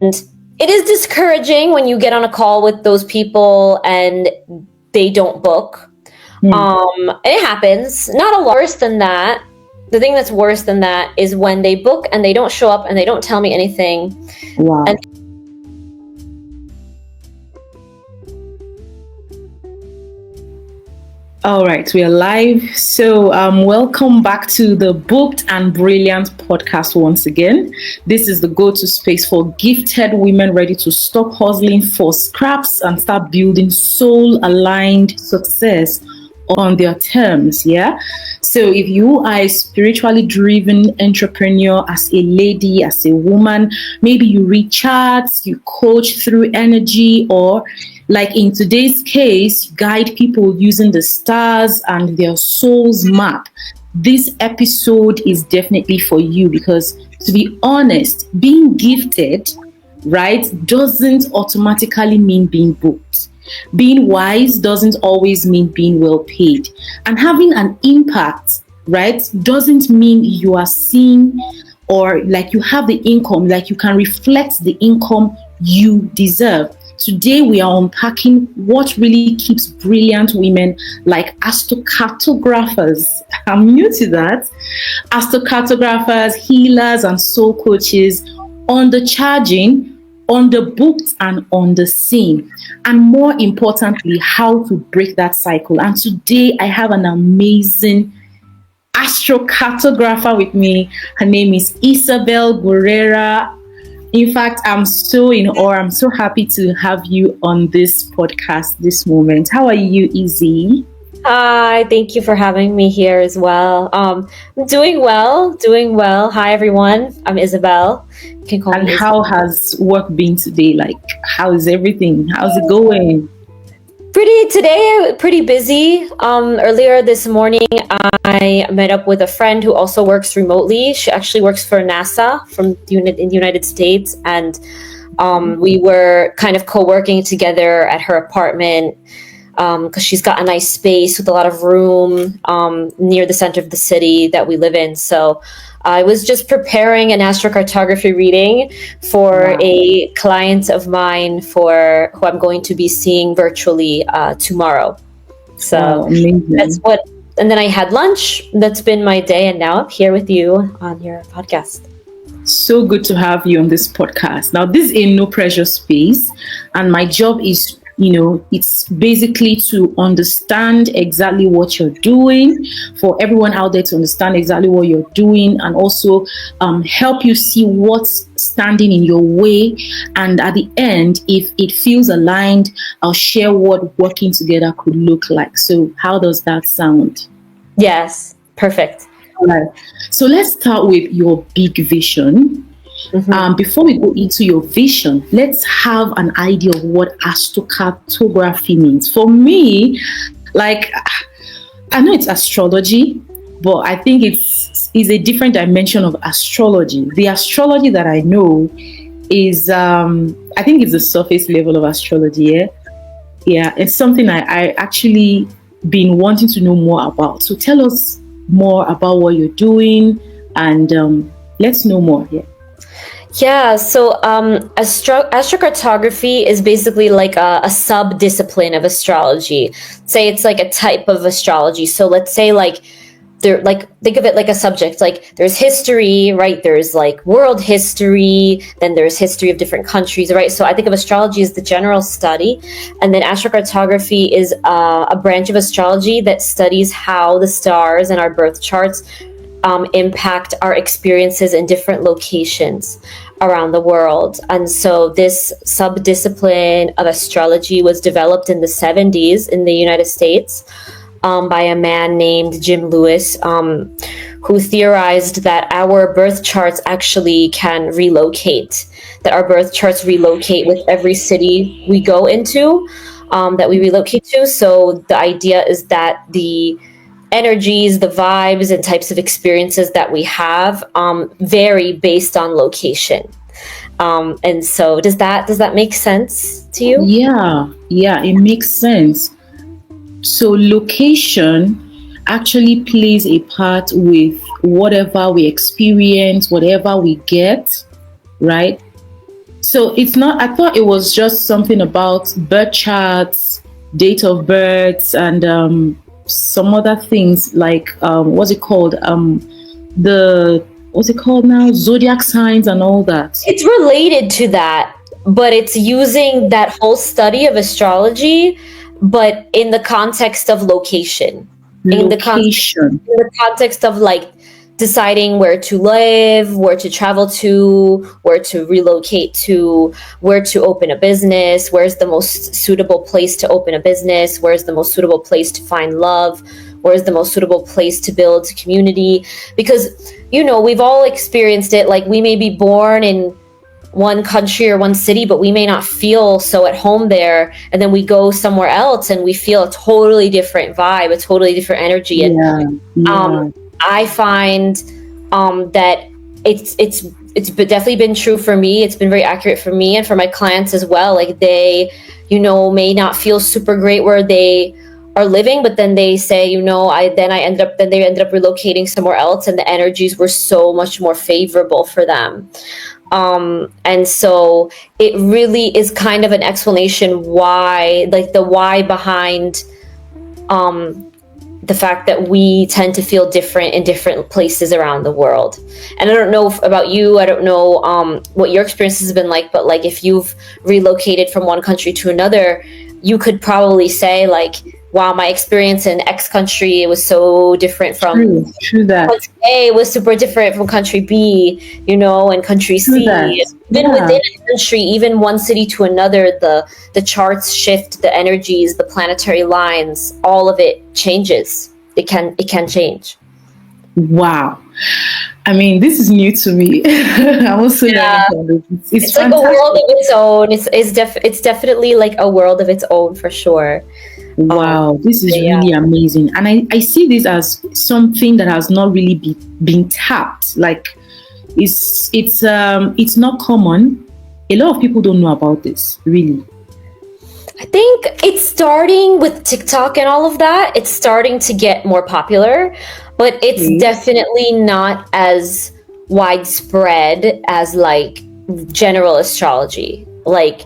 it is discouraging when you get on a call with those people and they don't book. It happens. Not a lot worse than that. The thing that's worse than that is when they book and they don't show up and they don't tell me anything. Wow. And all right, we are live. So welcome back to the Booked and Brilliant podcast once again. This is the go-to space for gifted women ready to stop hustling for scraps and start building soul-aligned success on their terms. Yeah. So if you are a spiritually driven entrepreneur, as a lady, as a woman, maybe you read charts, you coach through energy, or like in today's case, guide people using the stars and their soul's map, this episode is definitely for you, because to be honest, being gifted, right, doesn't automatically mean being booked. Being wise doesn't always mean being well paid. And having an impact, right, doesn't mean you are seen or like you have the income, like you can reflect the income you deserve. Today, we are unpacking what really keeps brilliant women like astrocartographers. I'm new to that. Astrocartographers, healers, and soul coaches undercharging, underbooked, and on the scene. And more importantly, how to break that cycle. And today, I have an amazing astrocartographer with me. Her name is Isabel Guerrera. In fact, I'm so in awe. I'm so happy to have you on this podcast this moment. How are you, Izzy? Hi, thank you for having me here as well. I'm doing well. Hi, everyone. I'm Isabel. You can call me Isabel. How has work been today? Like, how is everything? How's it going? Pretty busy. Earlier this morning, I met up with a friend who also works remotely. She actually works for NASA in the United States, and we were kind of co-working together at her apartment because she's got a nice space with a lot of room near the center of the city that we live in. So I was just preparing an astrocartography reading for a client of mine who I'm going to be seeing virtually tomorrow. So that's what. And then I had lunch. That's been my day, and now I'm here with you on your podcast. So good to have you on this podcast. Now, this is a no pressure space, and my job is, it's basically to understand exactly what you're doing, for everyone out there to understand exactly what you're doing, and also help you see what's standing in your way. And at the end, if it feels aligned, I'll share what working together could look like. So how does that sound? Yes, perfect. All right. So let's start with your big vision. Mm-hmm. Before we go into your vision, let's have an idea of what astrocartography means. For me, like, I know it's astrology, but I think it's a different dimension of astrology. The astrology that I know is, I think it's the surface level of astrology. Yeah, it's something I actually been wanting to know more about. So tell us more about what you're doing, and let's know more. Yeah, so astrocartography is basically like a sub-discipline of astrology. Say it's like a type of astrology. So let's say think of it like a subject. Like there's history, right? There's like world history, then there's history of different countries, right? So I think of astrology as the general study, and then astrocartography is a branch of astrology that studies how the stars and our birth charts impact our experiences in different locations around the world. And so this sub-discipline of astrology was developed in the 70s in the United States by a man named Jim Lewis, who theorized that our birth charts actually can relocate, that our birth charts relocate with every city we go into, that we relocate to. So the idea is that the energies, the vibes, and types of experiences that we have vary based on location. And so does that make sense to you? Yeah, it makes sense. So location actually plays a part with whatever we experience, whatever we get, right? So it's not, I thought it was just something about birth charts, date of births, and some other things like, what's it called? The, what's it called now? Zodiac signs and all that. It's related to that, but it's using that whole study of astrology, but in the context of location. Location. In the context of like deciding where to live, where to travel to, where to relocate to, where to open a business, where's the most suitable place to open a business, where's the most suitable place to find love, where's the most suitable place to build community. Because, you know, we've all experienced it. Like, we may be born in one country or one city, but we may not feel so at home there, and then we go somewhere else and we feel a totally different vibe, a totally different energy. And I find that it's definitely been true for me. It's been very accurate for me and for my clients as well. Like, they, you know, may not feel super great where they are living, but then they say, you know, they ended up relocating somewhere else, and the energies were so much more favorable for them. And so it really is kind of an explanation why, like the why behind the fact that we tend to feel different in different places around the world. And I don't know about you, I don't know what your experience has been like, but like if you've relocated from one country to another, you could probably say like, wow, my experience in X country, it was so different from true that. Country A was super different from country B, you know, and country C. Even within a country, even one city to another, the charts shift, the energies, the planetary lines, all of it changes. It can change. Wow. I mean, this is new to me. I'm also learning. It's like a world of its own. It's definitely like a world of its own for sure. Wow, this is really amazing. And I see this as something that has not really been tapped. Like it's not common. A lot of people don't know about this, really. I think it's starting with TikTok and all of that. It's starting to get more popular, but it's definitely not as widespread as like general astrology. Like,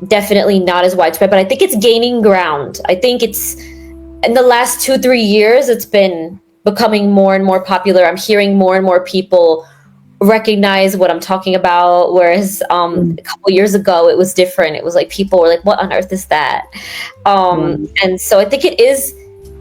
definitely not as widespread, but I think it's gaining ground. I think it's in the last 2-3 years, it's been becoming more and more popular. I'm hearing more and more people recognize what I'm talking about. Whereas a couple years ago, it was different. It was like people were like, what on earth is that? And so I think it is,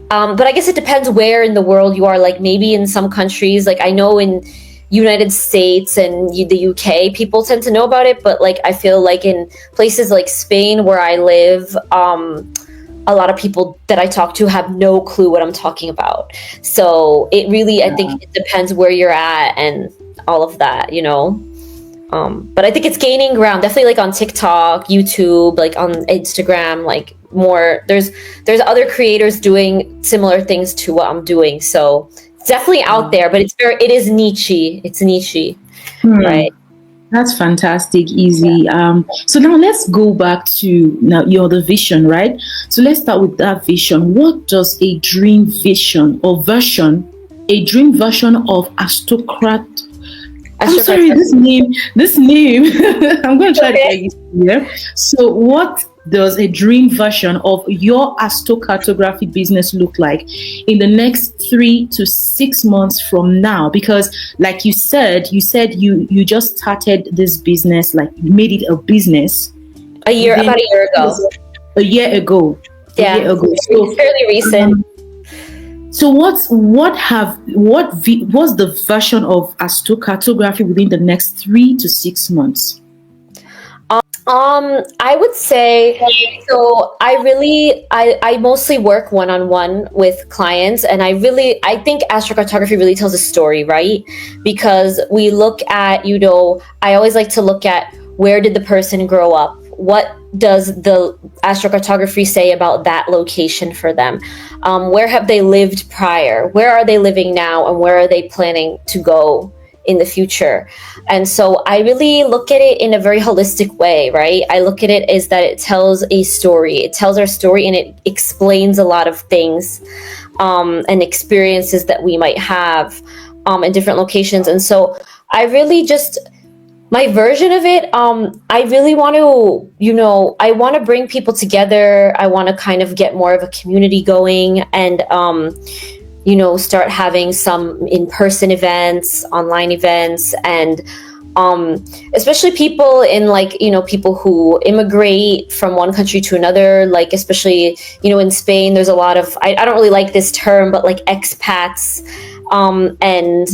but I guess it depends where in the world you are. Like maybe in some countries, like I know in United States and the UK, people tend to know about it, but like I feel like in places like Spain where I live, a lot of people that I talk to have no clue what I'm talking about. So it really, I think it depends where you're at and all of that, you know. But I think it's gaining ground, definitely like on TikTok, YouTube, like on Instagram, like more. There's other creators doing similar things to what I'm doing, so. It's definitely out there, but it is niche-y. It's niche-y, right? That's fantastic, Easy. So now let's go back to the vision, right? So let's start with that vision. What does a dream vision or version, a dream version of aristocrat? I'm sorry, this name. I'm going to try to get used to it. So what does a dream version of your astrocartography business look like in the next 3 to 6 months from now? Because like you said you just started this business, like you made it a business about a year ago. A year ago. So it's fairly recent. So what's the version of astrocartography within the next 3 to 6 months? I would say, so I mostly work one-on-one with clients, and I think astrocartography really tells a story, right? Because we look at, you know, I always like to look at where did the person grow up? What does the astrocartography say about that location for them? Where have they lived prior? Where are they living now? And where are they planning to go in the future? And so I really look at it in a very holistic way, right? I look at it as that it tells a story. It tells our story and it explains a lot of things and experiences that we might have in different locations. And so I really just My version of it, I really want to, I want to bring people together. I want to kind of get more of a community going, and start having some in-person events, online events, and especially people in like, people who immigrate from one country to another, like especially, in Spain, there's a lot of, I don't really like this term, but like expats, and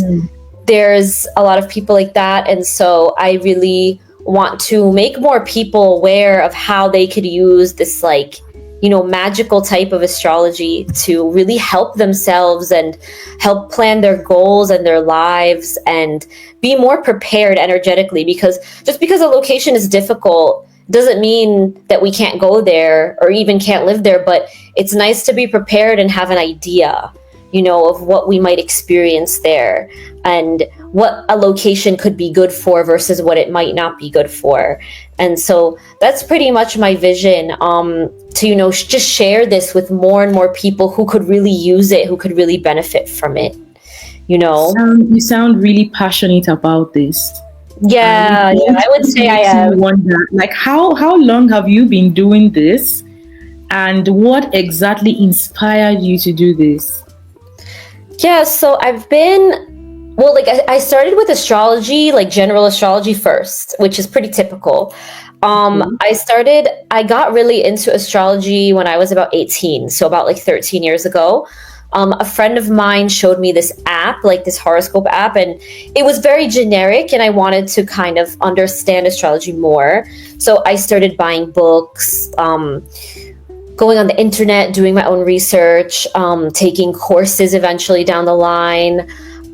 there's a lot of people like that. And so I really want to make more people aware of how they could use this like, magical type of astrology to really help themselves and help plan their goals and their lives and be more prepared energetically. Because just because a location is difficult doesn't mean that we can't go there or even can't live there, but it's nice to be prepared and have an idea, of what we might experience there and what a location could be good for versus what it might not be good for. And so that's pretty much my vision, to, just share this with more and more people who could really use it, who could really benefit from it, You sound really passionate about this. Yeah, I would say I am. Wonder, like, how long have you been doing this? And what exactly inspired you to do this? Yeah, so I've been, well, like I started with astrology, like general astrology first, which is pretty typical. I got really into astrology when I was about 18, so about like 13 years ago. A friend of mine showed me this app, like this horoscope app, and it was very generic, and I wanted to kind of understand astrology more. So I started buying books, going on the internet, doing my own research, taking courses eventually down the line.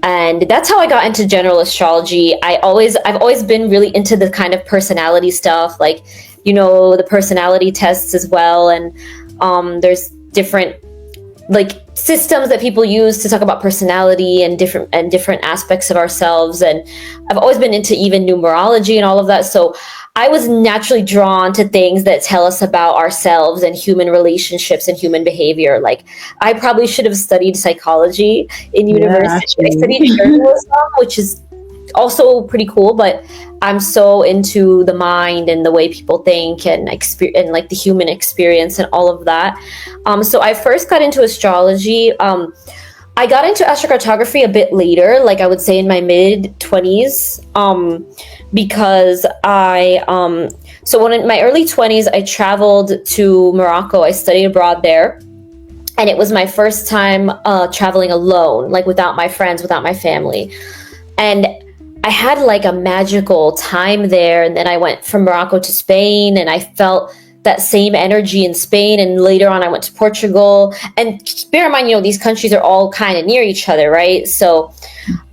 And that's how I got into general astrology. I've always been really into the kind of personality stuff, like, the personality tests as well. And there's different like systems that people use to talk about personality and different aspects of ourselves. And I've always been into even numerology and all of that. So I was naturally drawn to things that tell us about ourselves and human relationships and human behavior. Like, I probably should have studied psychology in university. I studied journalism, which is also pretty cool, but I'm so into the mind and the way people think and like the human experience and all of that. So I first got into astrology. I got into astrocartography a bit later, like I would say in my mid 20s, because so when in my early 20s, I traveled to Morocco. I studied abroad there. And it was my first time traveling alone, like without my friends, without my family. And I had like a magical time there. And then I went from Morocco to Spain, and I felt that same energy in Spain. And later on, I went to Portugal. And bear in mind, these countries are all kind of near each other, right? So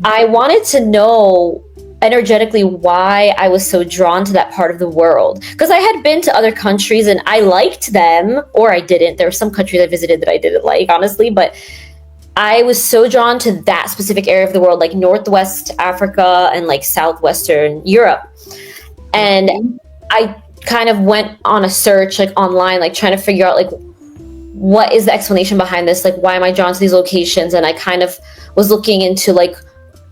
I wanted to know energetically why I was so drawn to that part of the world. Because I had been to other countries and I liked them, or I didn't. There were some countries I visited that I didn't like, honestly, but I was so drawn to that specific area of the world, like Northwest Africa and like Southwestern Europe. And I kind of went on a search like online, like trying to figure out like what is the explanation behind this? Like, why am I drawn to these locations? And I kind of was looking into like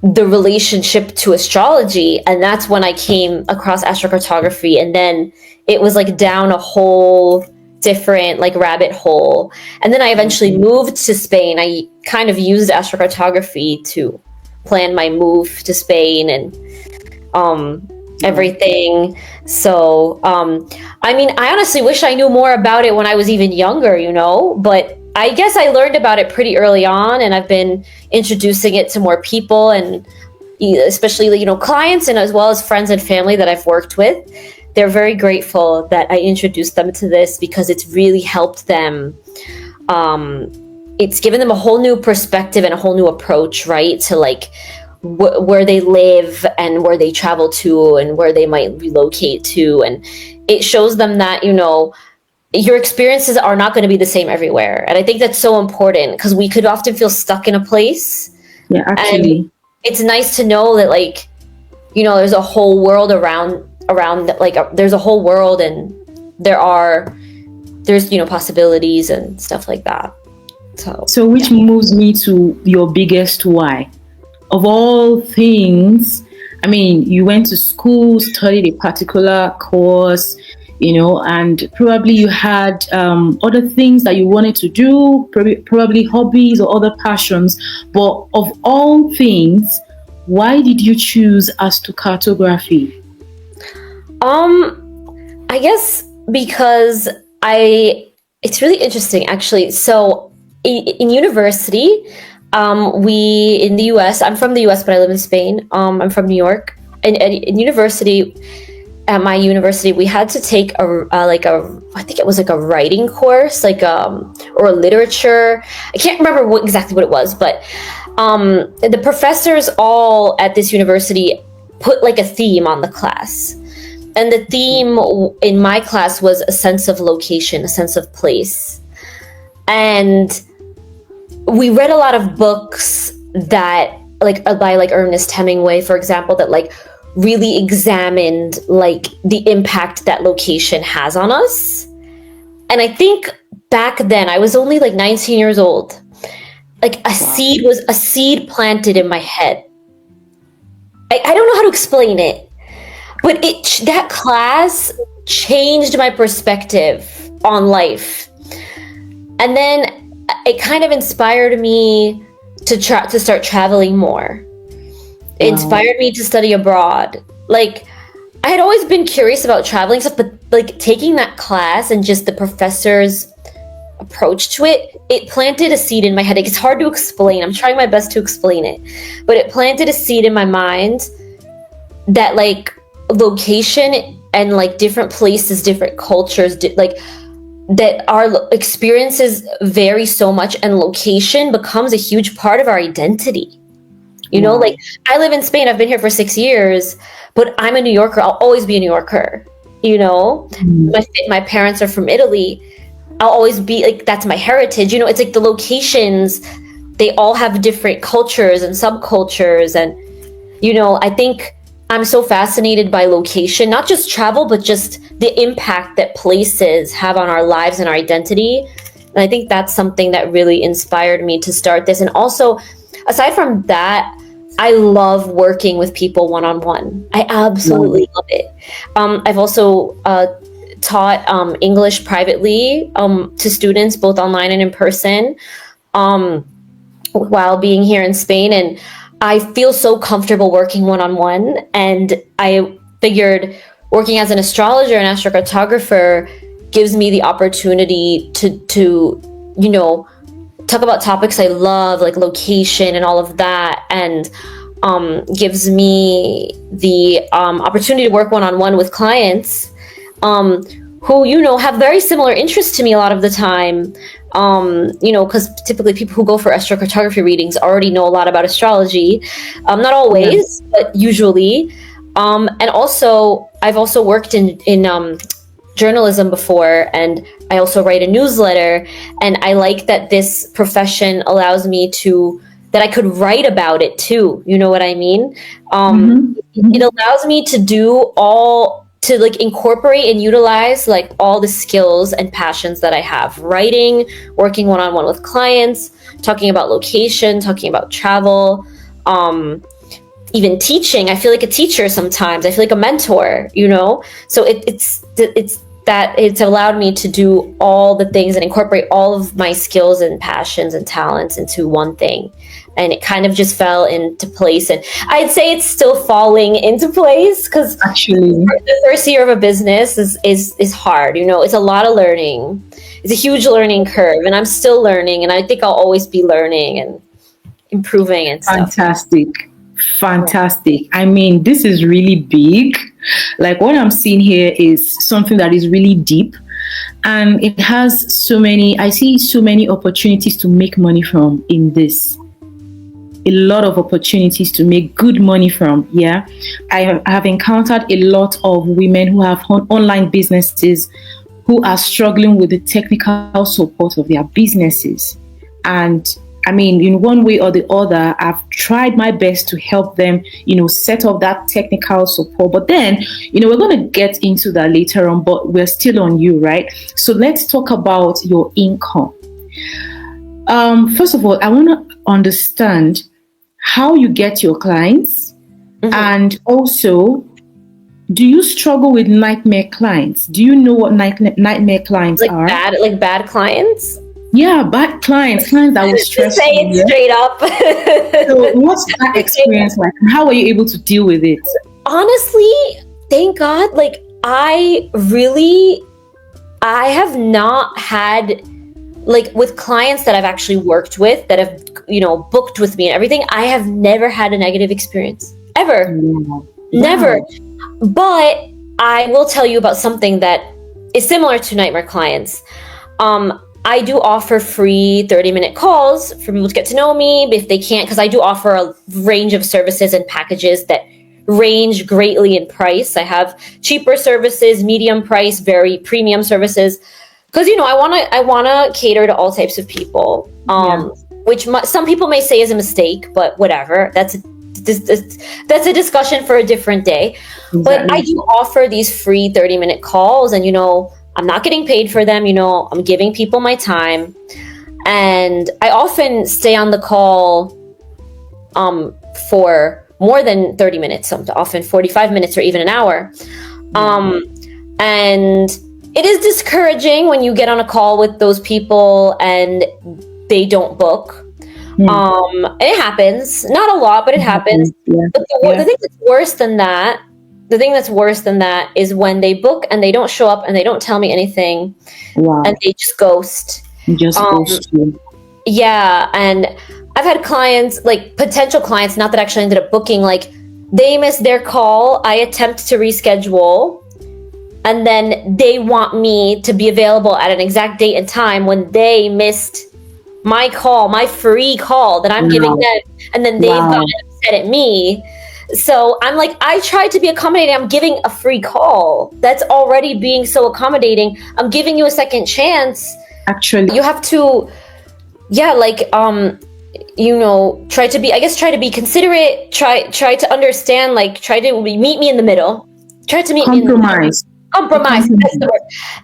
the relationship to astrology. And that's when I came across astrocartography. And then it was like down a whole different like rabbit hole. And then I eventually moved to Spain. I kind of used astrocartography to plan my move to Spain and everything. So I mean, I honestly wish I knew more about it when I was even younger, but I guess I learned about it pretty early on, and I've been introducing it to more people, and especially clients and as well as friends and family that I've worked with. They're very grateful that I introduced them to this because it's really helped them. It's given them a whole new perspective and a whole new approach, right, to like where they live and where they travel to and where they might relocate to. And it shows them that, your experiences are not going to be the same everywhere. And I think that's so important because we could often feel stuck in a place. Yeah, actually. And it's nice to know that like, there's a whole world around like there's a whole world, and there's possibilities and stuff like that. So which moves me to your biggest why. Of all things, I mean, you went to school, studied a particular course, and probably you had other things that you wanted to do, probably hobbies or other passions. But of all things, why did you choose astrocartography? I guess because it's really interesting actually. So in university, we in the US, I'm from the US, but I live in Spain. I'm from New York. And in university, at my university, we had to take I think it was like a writing course, or a literature. I can't remember exactly what it was, but the professors all at this university put like a theme on the class. And the theme in my class was a sense of location, a sense of place. And we read a lot of books that by Ernest Hemingway, for example, that really examined the impact that location has on us. And I think back then I was only 19 years old. A seed planted in my head. I don't know how to explain it. But that class changed my perspective on life. And then it kind of inspired me to start traveling more. It inspired me to study abroad. I had always been curious about traveling stuff, but taking that class and just the professor's approach to it planted a seed in my head. It's hard to explain. I'm trying my best to explain it. But it planted a seed in my mind that location and different places, different cultures, that our experiences vary so much, and location becomes a huge part of our identity. I live in Spain. I've been here for 6 years, but I'm a New Yorker. I'll always be a New Yorker. My parents are from Italy. I'll always be that's my heritage. It's the locations, they all have different cultures and subcultures. And, I think I'm so fascinated by location, not just travel, but just the impact that places have on our lives and our identity. And I think that's something that really inspired me to start this. And also, aside from that, I love working with people one-on-one. I absolutely love it. I've also taught English privately to students, both online and in person, while being here in Spain. And I feel so comfortable working one-on-one, and I figured working as an astrologer and astrocartographer gives me the opportunity to talk about topics I love, like location and all of that, and gives me the opportunity to work one-on-one with clients who have very similar interests to me a lot of the time. Because typically people who go for astrocartography readings already know a lot about astrology. Not always, but usually. And also, I've also worked in journalism before, and I also write a newsletter. And I like that this profession allows me that I could write about it too. You know what I mean? It allows me to incorporate and utilize all the skills and passions that I have: writing, working one-on-one with clients, talking about location, talking about travel, even teaching. I feel like a teacher sometimes. I feel like a mentor, so it's allowed me to do all the things and incorporate all of my skills and passions and talents into one thing. And it kind of just fell into place. And I'd say it's still falling into place, because actually the first year of a business is hard. It's a lot of learning. It's a huge learning curve, and I'm still learning, and I think I'll always be learning and improving and stuff. Fantastic. I mean, this is really big. What I'm seeing here is something that is really deep, and it has I see so many opportunities to make money from in this. A lot of opportunities to make good money from. I have encountered a lot of women who have online businesses who are struggling with the technical support of their businesses. And I mean, in one way or the other, I've tried my best to help them, set up that technical support. But then, we're going to get into that later on, but we're still on you, right? So let's talk about your income. First of all, I want to understand how you get your clients, And also, do you struggle with nightmare clients? Do you know what nightmare clients Like are? bad clients? Yeah, bad clients that will stress Say you. it Yeah? straight up. So what's that experience like? And how are you able to deal with it? Honestly, thank God, like I have not had, like, with clients that I've actually worked with that have, booked with me and everything, I have never had a negative experience. Ever. Wow. Never. But I will tell you about something that is similar to nightmare clients. I do offer free 30-minute calls for people to get to know me if they can't, because I do offer a range of services and packages that range greatly in price. I have cheaper services, medium price, very premium services, because I wanna cater to all types of people. Which some people may say is a mistake, but whatever. That's a discussion for a different day. Exactly. But I do offer these free 30-minute calls, and I'm not getting paid for them. I'm giving people my time, and I often stay on the call for more than 30 minutes, often 45 minutes or even an hour. And it is discouraging when you get on a call with those people and they don't book. It happens, not a lot, but it happens. But the thing that's worse than that is when they book and they don't show up and they don't tell me anything. Wow. And they just ghost. Ghost you. Yeah, and I've had clients, like potential clients, not that actually ended up booking, like they missed their call, I attempt to reschedule, and then they want me to be available at an exact date and time when they missed my call, my free call that I'm giving them, and then they've gotten upset at me. So I'm like, I tried to be accommodating. I'm giving a free call. That's already being so accommodating. I'm giving you a second chance. Actually, you have to, try to be considerate, try to understand, like try to meet me in the middle. Try to meet me in the middle. Compromise.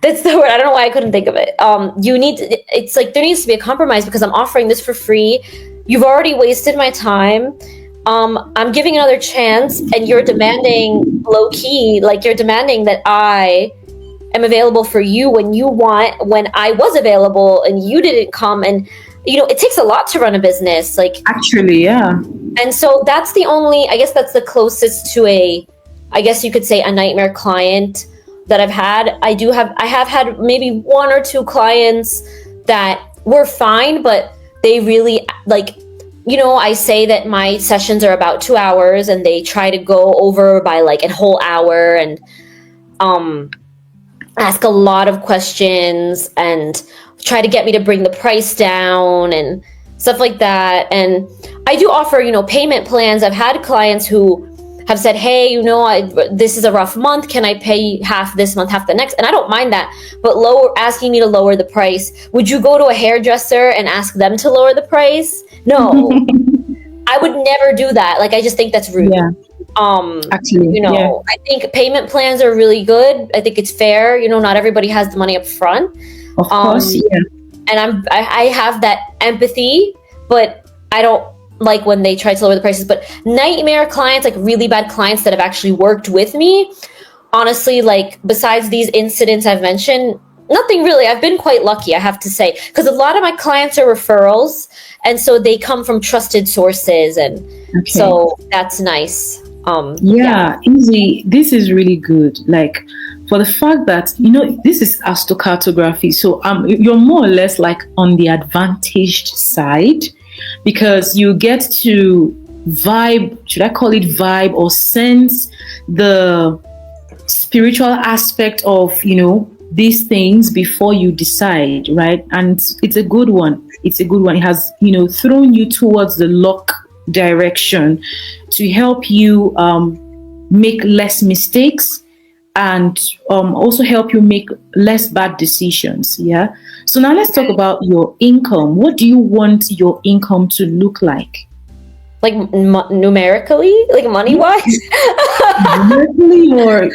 That's the word. I don't know why I couldn't think of it. It's like there needs to be a compromise because I'm offering this for free. You've already wasted my time. I'm giving another chance, and you're demanding low key, like you're demanding that I am available for you when I was available and you didn't come. And it takes a lot to run a business. Like actually, yeah. And so that's the closest to I guess you could say a nightmare client that I've had. I have had maybe one or two clients that were fine, but they really I say that my sessions are about 2 hours and they try to go over by like a whole hour and ask a lot of questions and try to get me to bring the price down and stuff like that. And I do offer, payment plans. I've had clients who have said, hey, this is a rough month. Can I pay half this month, half the next? And I don't mind that, but asking me to lower the price. Would you go to a hairdresser and ask them to lower the price? No, I would never do that. Like, I just think that's rude. Yeah. Actually, I think payment plans are really good. I think it's fair. Not everybody has the money up front. Of course, yeah. And I have that empathy, but I don't like when they try to lower the prices. But nightmare clients, like really bad clients that have actually worked with me, honestly, like besides these incidents I've mentioned, nothing really. I've been quite lucky, I have to say, because a lot of my clients are referrals, and so they come from trusted sources, and so that's nice. Easy. This is really good. Like, for the fact that this is astrocartography, so you're more or less like on the advantaged side, because you get to vibe, should I call it vibe, or sense the spiritual aspect of these things before you decide, right? And it's a good one. It has thrown you towards the luck direction to help you make less mistakes and also help you make less bad decisions. Yeah. So now let's talk about your income. What do you want your income to look like? Like numerically, like money wise? Numerically, or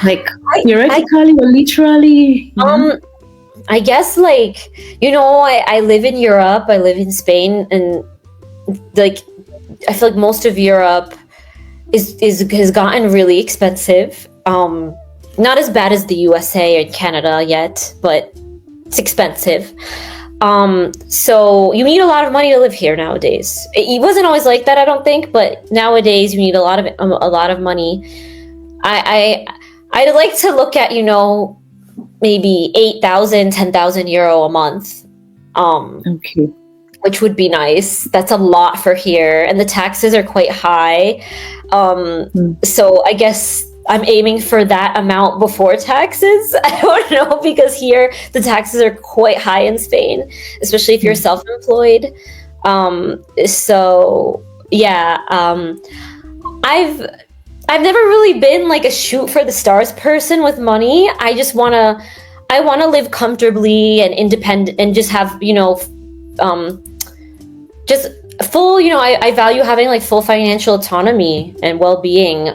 like theoretically or literally? I guess I live in Europe. I live in Spain, and like I feel like most of Europe is has gotten really expensive. Not as bad as the USA or Canada yet, but it's expensive. So you need a lot of money to live here nowadays. It wasn't always like that, I don't think, but nowadays you need a lot of money. I'd like to look at, maybe 8,000, 10,000 euro a month. Okay. Which would be nice. That's a lot for here, and the taxes are quite high. So I guess I'm aiming for that amount before taxes. I don't know, because here the taxes are quite high in Spain, especially if you're self-employed. So yeah, I've never really been like a shoot for the stars person with money. I wanna live comfortably and independent and just have, just full, I value having like full financial autonomy and well-being.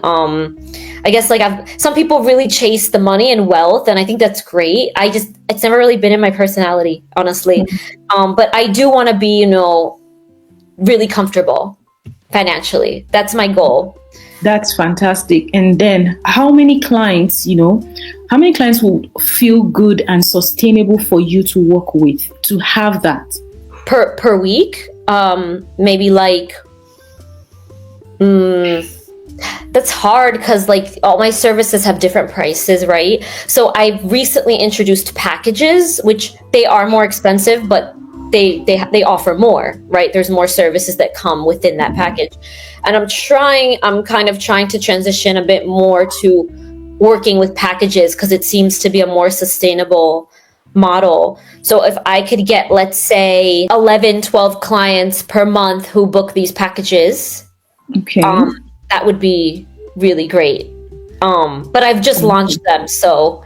I guess like some people really chase the money and wealth, and I think that's great. It's never really been in my personality, honestly. But I do want to be, really comfortable financially. That's my goal. That's fantastic. And then how many clients would feel good and sustainable for you to work with, to have that? Per week? Maybe like, that's hard because like all my services have different prices, right? So I recently introduced packages, which they are more expensive, but they offer more, right? There's more services that come within that package. And I'm kind of trying to transition a bit more to working with packages because it seems to be a more sustainable model. So if I could get, let's say, 11, 12 clients per month who book these packages, okay, that would be really great. But I've just launched them, so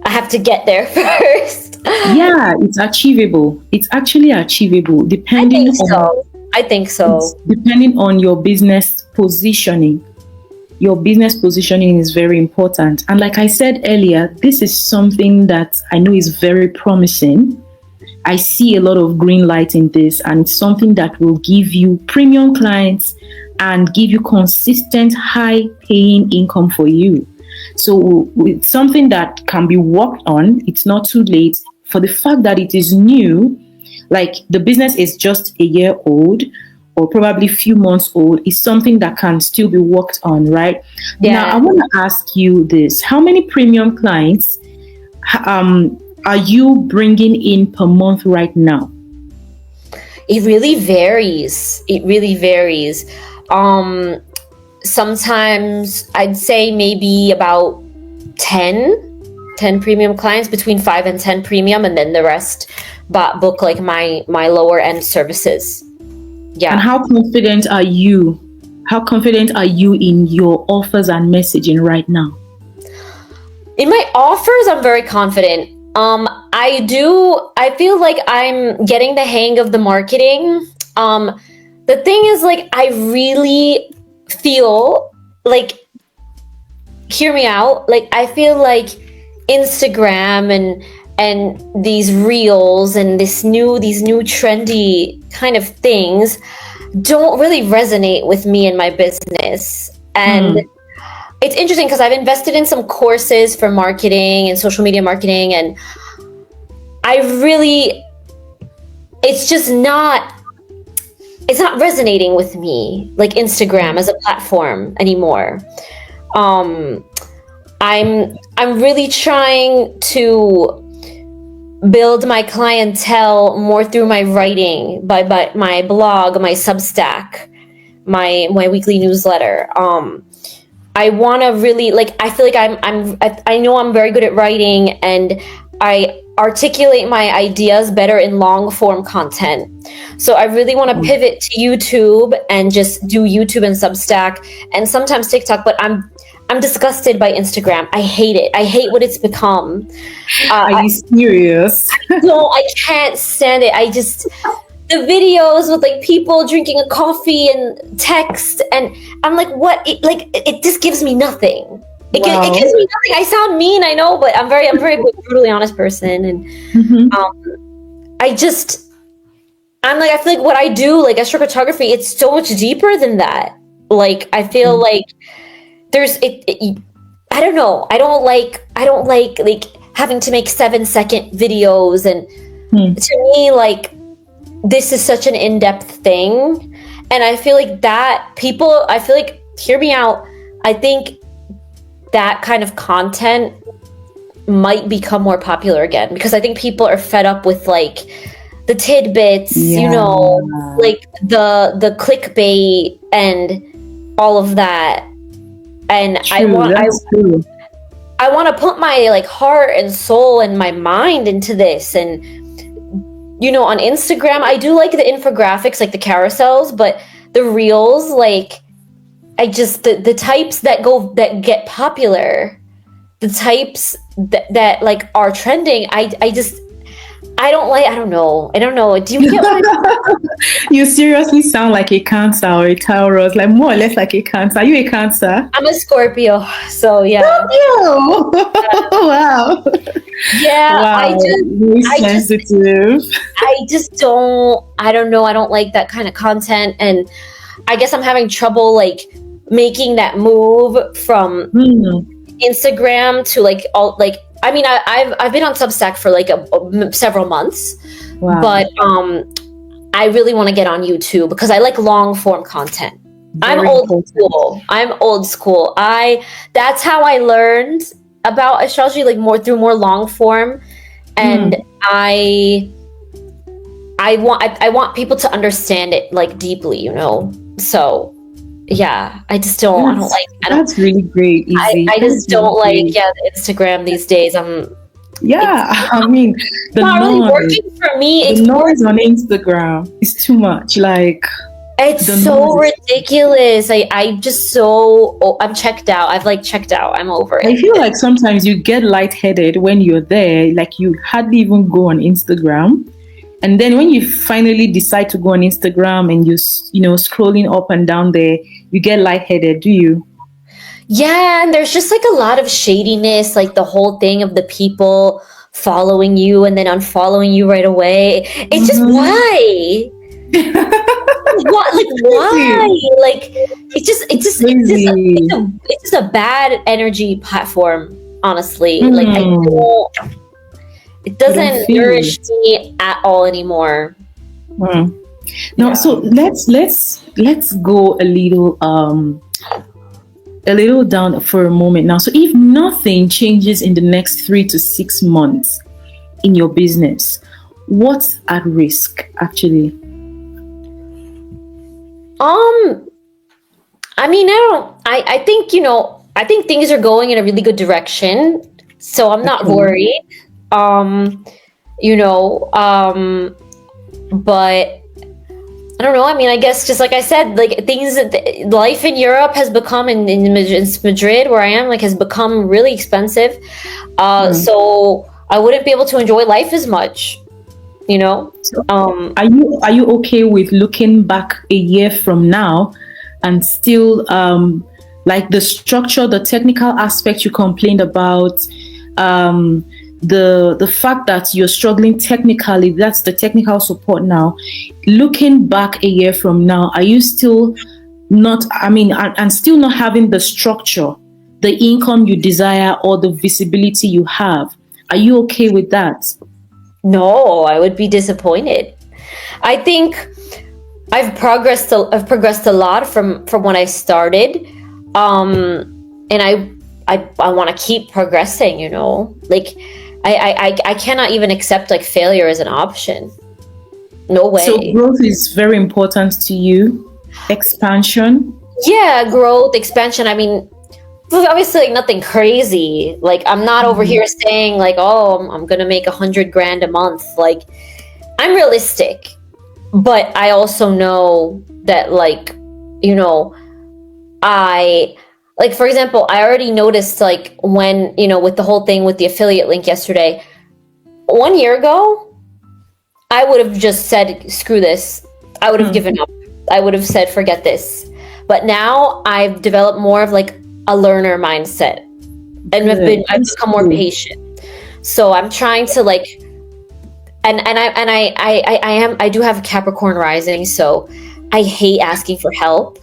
I have to get there first. Yeah, it's achievable. It's actually achievable, depending I think so. Depending on your business positioning. Your business positioning is very important. And like I said earlier, this is something that I know is very promising. I see a lot of green light in this, and it's something that will give you premium clients and give you consistent, high-paying income for you. So it's something that can be worked on. It's not too late. For the fact that it is new, like the business is just a year old or probably a few months old, is something that can still be worked on, right? Yeah. Now, I want to ask you this. How many premium clients are you bringing in per month right now? It really varies. Sometimes I'd say maybe about 10 premium clients, between 5 and 10 premium, and then the rest book like my lower end services. Yeah. And how confident are you? How confident are you in your offers and messaging right now? In my offers, I'm very confident. I feel like I'm getting the hang of the marketing. The thing is, like, I really feel like, hear me out. Like, I feel like Instagram and these reels and these new trendy kind of things don't really resonate with me and my business. And it's interesting because I've invested in some courses for marketing and social media marketing, and it's not resonating with me, like Instagram as a platform anymore. I'm really trying to build my clientele more through my writing, by my blog, my Substack, my weekly newsletter. I want to really, like, I feel like I know I'm very good at writing, and I articulate my ideas better in long form content. So I really want to pivot to YouTube and just do YouTube and Substack and sometimes TikTok, but I'm disgusted by Instagram. I hate it. I hate what it's become. Are you serious? No, I can't stand it. The videos with like people drinking a coffee and text, and I'm like, what? It just gives me nothing. It gives me nothing. I sound mean, I know, but I'm very brutally honest person, and I feel like what I do, like astrophotography, it's so much deeper than that. Like, I feel like there's I don't know. I don't like having to make 7-second videos, and to me, like, this is such an in-depth thing. And I feel like hear me out. I think that kind of content might become more popular again, because I think people are fed up with like the tidbits, like the clickbait and all of that. And I want to put my like heart and soul and my mind into this. And on Instagram, I do like the infographics, like the carousels, but the reels, like, I just the types that get popular, the types that like are trending, I don't know. Do you get what I mean? You seriously sound like a Cancer or a Taurus, like more or less like a Cancer. Are you a Cancer? I'm a Scorpio, so yeah. Scorpio! Wow. Yeah, wow. Sensitive. I don't know. I don't like that kind of content, and I guess I'm having trouble like making that move from Instagram to like all like. I mean, I've been on Substack for like several months, but I really want to get on YouTube because I like long form content. I'm old school. That's how I learned about astrology, like through more long form, and I want people to understand it like deeply, So yeah, I just don't. I don't like. That's really great. Easy. I just don't like. Yeah, Instagram these days. I mean, the not noise, really working for me. The noise on Instagram is too much. Like, it's so ridiculous. I'm checked out. I've like checked out. I'm over it. I feel like sometimes you get lightheaded when you're there. Like, you hardly even go on Instagram. And then when you finally decide to go on Instagram and you're, scrolling up and down there, you get lightheaded, do you? Yeah, and there's just like a lot of shadiness, like the whole thing of the people following you and then unfollowing you right away. It's just why? What? Like, why? Like, it's just a bad energy platform, honestly. Like, it doesn't nourish me at all anymore. No, so let's go a little down for a moment now. So if nothing changes in the next 3 to 6 months in your business, what's at risk actually? I mean, I think things are going in a really good direction, so I'm not worried. But I don't know. I mean, I guess just like I said, like life in Europe has become in Madrid, where I am, like, has become really expensive. So I wouldn't be able to enjoy life as much, So, are you okay with looking back a year from now and still like the structure, the technical aspect you complained about, the fact that you're struggling technically, that's the technical support now. Looking back a year from now, are you still not, and still not having the structure, the income you desire, or the visibility you have? Are you okay with that? No, I would be disappointed. I think I've progressed a lot from when I started. And I want to keep progressing, like, I cannot even accept like failure as an option. No way. So growth is very important to you. Expansion. Yeah, growth, expansion. I mean, obviously, like, nothing crazy. Like, I'm not over here saying like, oh, I'm gonna make $100,000 a month. Like, I'm realistic, but I also know that, like, like, for example, I already noticed, like, when, with the whole thing with the affiliate link yesterday, 1 year ago, I would have just said, screw this. I would have given up. I would have said, forget this. But now I've developed more of like a learner mindset, and I've become more patient. So I'm trying to like, and I do have Capricorn rising, so I hate asking for help.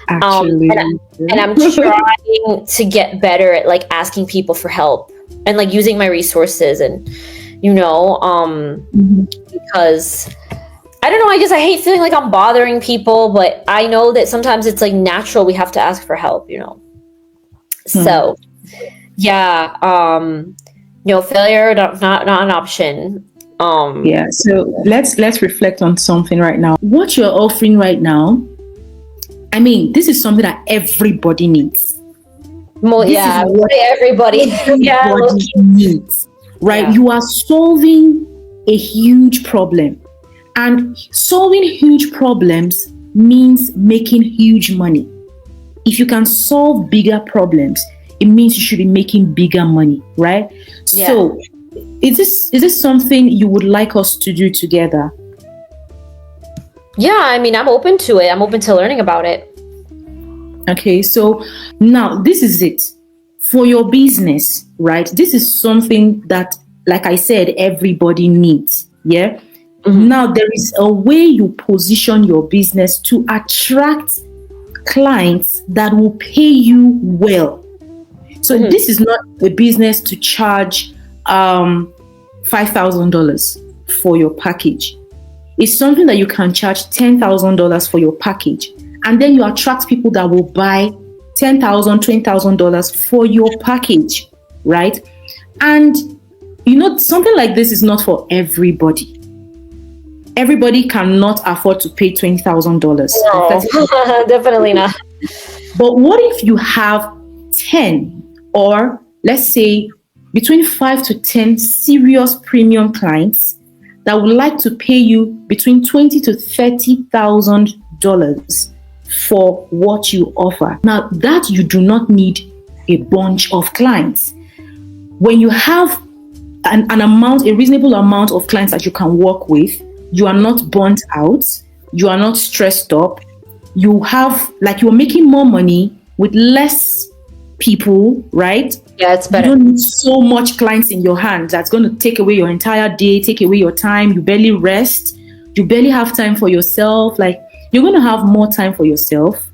Actually, And I'm trying to get better at like asking people for help and like using my resources and because I don't know, I hate feeling like I'm bothering people, but I know that sometimes it's like natural we have to ask for help, So yeah, failure not an option. Yeah, so let's reflect on something right now. What you're offering right now, I mean, this is something that everybody needs. Well, everybody needs, right? Yeah. You are solving a huge problem, and solving huge problems means making huge money. If you can solve bigger problems, it means you should be making bigger money, right? Yeah. So is this something you would like us to do together? Yeah, I mean, I'm open to it. I'm open to learning about it. Okay, so now this is it. For your business, right? This is something that, like I said, everybody needs. Yeah. Mm-hmm. Now there is a way you position your business to attract clients that will pay you well. So this is not a business to charge $5,000 for your package. It's something that you can charge $10,000 for your package, and then you attract people that will buy $10,000, $20,000 for your package, right? And something like this is not for everybody. Everybody cannot afford to pay $20,000. No, definitely not. But what if you have 10, or let's say between 5 to 10 serious premium clients that would like to pay you between $20,000 to $30,000 for what you offer? Now, that you do not need a bunch of clients. When you have a reasonable amount of clients that you can work with, you are not burnt out, you are not stressed up, you're making more money with less people, right? Yeah, it's better. You don't need so much clients in your hand that's going to take away your entire day, take away your time. You barely rest. You barely have time for yourself. Like, you're going to have more time for yourself.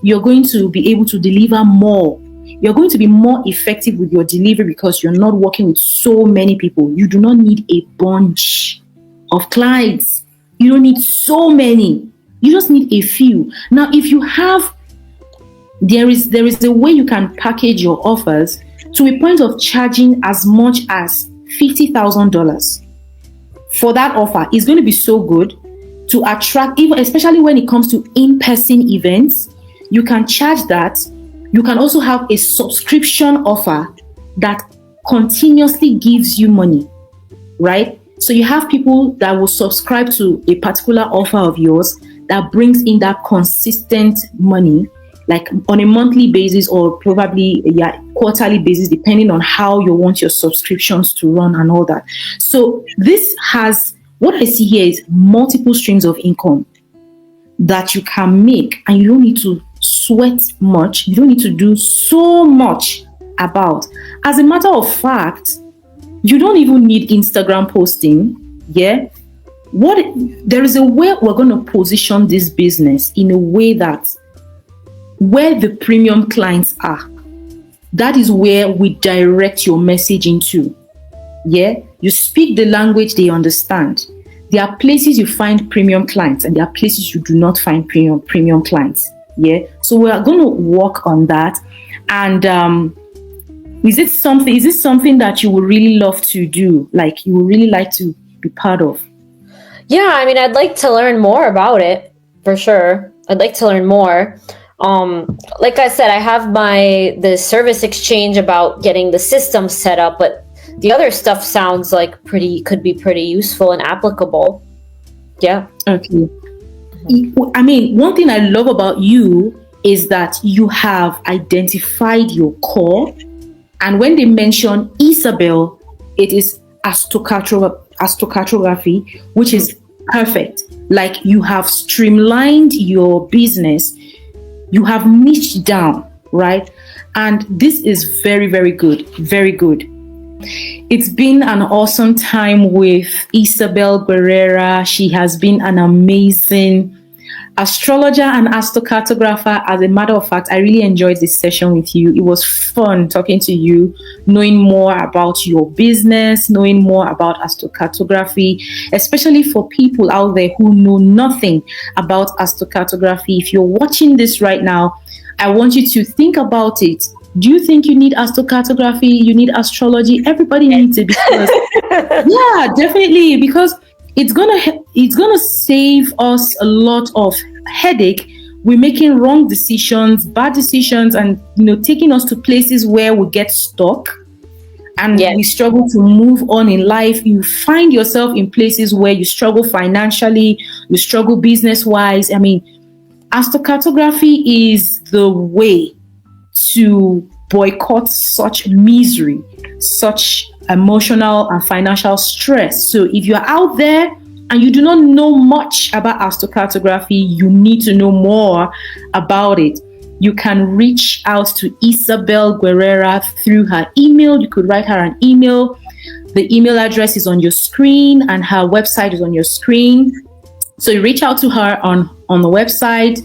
You're going to be able to deliver more. You're going to be more effective with your delivery because you're not working with so many people. You do not need a bunch of clients. You don't need so many. You just need a few. Now, if you have, there is a way you can package your offers to a point of charging as much as $50,000 for that offer. Is going to be so good to attract, even especially when it comes to in-person events. You can charge that. You can also have a subscription offer that continuously gives you money, right? So you have people that will subscribe to a particular offer of yours that brings in that consistent money, like on a monthly basis or probably quarterly basis, depending on how you want your subscriptions to run and all that. So this has, what I see here is multiple streams of income that you can make, and you don't need to sweat much. You don't need to do so much about. As a matter of fact, you don't even need Instagram posting. Yeah. There is a way we're going to position this business in a way that where the premium clients are, that is where we direct your message into. Yeah. You speak the language they understand. There are places you find premium clients and there are places you do not find premium clients. Yeah. So we are going to work on that. And is this something that you would really love to do? Like, you would really like to be part of? Yeah, I mean, I'd like to learn more about it for sure. I'd like to learn more. Like I said, I have the service exchange about getting the system set up, but the other stuff sounds like could be pretty useful and applicable. Yeah. Okay. I mean, one thing I love about you is that you have identified your core. And when they mention Isabel, it is astrocartography, which is perfect. Like, you have streamlined your business. You have niched down, right? And this is very, very good. Very good. It's been an awesome time with Isabel Guerrera. She has been an amazing astrologer and astrocartographer. As a matter of fact, I really enjoyed this session with you. It was fun talking to you, knowing more about your business, knowing more about astrocartography, especially for people out there who know nothing about astrocartography. If you're watching this right now, I want you to think about it. Do you think you need astrocartography? You need astrology? Everybody needs it because, yeah, definitely, because it's gonna save us a lot of headache. We're making wrong decisions, bad decisions, and taking us to places where we get stuck and we struggle to move on in life. You find yourself in places where you struggle financially, you struggle business-wise. I mean, astrocartography is the way to boycott such misery, such emotional and financial stress. So if you're out there and you do not know much about astrocartography, you need to know more about it. You can reach out to Isabel Guerrera through her email. You could write her an email. The email address is on your screen and her website is on your screen. So you reach out to her on the website.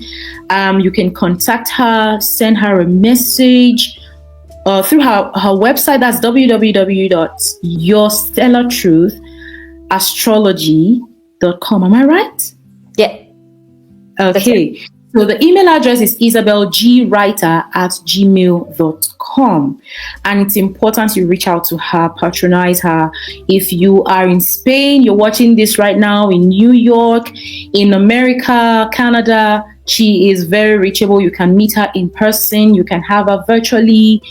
You can contact her, send her a message through her website. That's www.yourstellartruth.astrology.com. Am I right? Yeah. Okay. So the email address is isabelgwriter@gmail.com. And it's important you reach out to her, patronize her. If you are in Spain, you're watching this right now, in New York, in America, Canada, she is very reachable. You can meet her in person. You can have her virtually,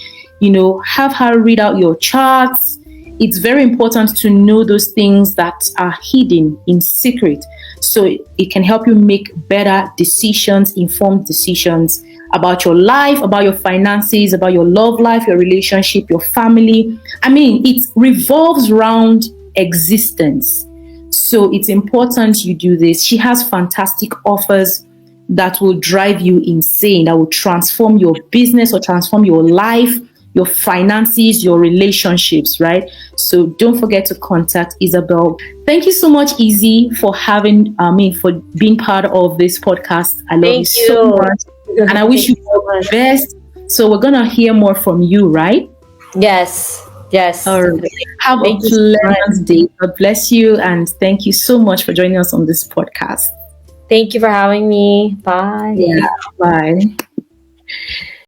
have her read out your charts. It's very important to know those things that are hidden in secret, so it can help you make better decisions, informed decisions about your life, about your finances, about your love life, your relationship, your family. I mean, it revolves around existence. So it's important you do this. She has fantastic offers that will drive you insane, that will transform your business or transform your life, your finances, your relationships, right? So don't forget to contact Isabel. Thank you so much, Izzy, for for being part of this podcast. I love you so much. And I wish you all the best. So we're going to hear more from you, right? Yes. All right. Have a pleasant day. God bless you. And thank you so much for joining us on this podcast. Thank you for having me. Bye. Yeah, bye.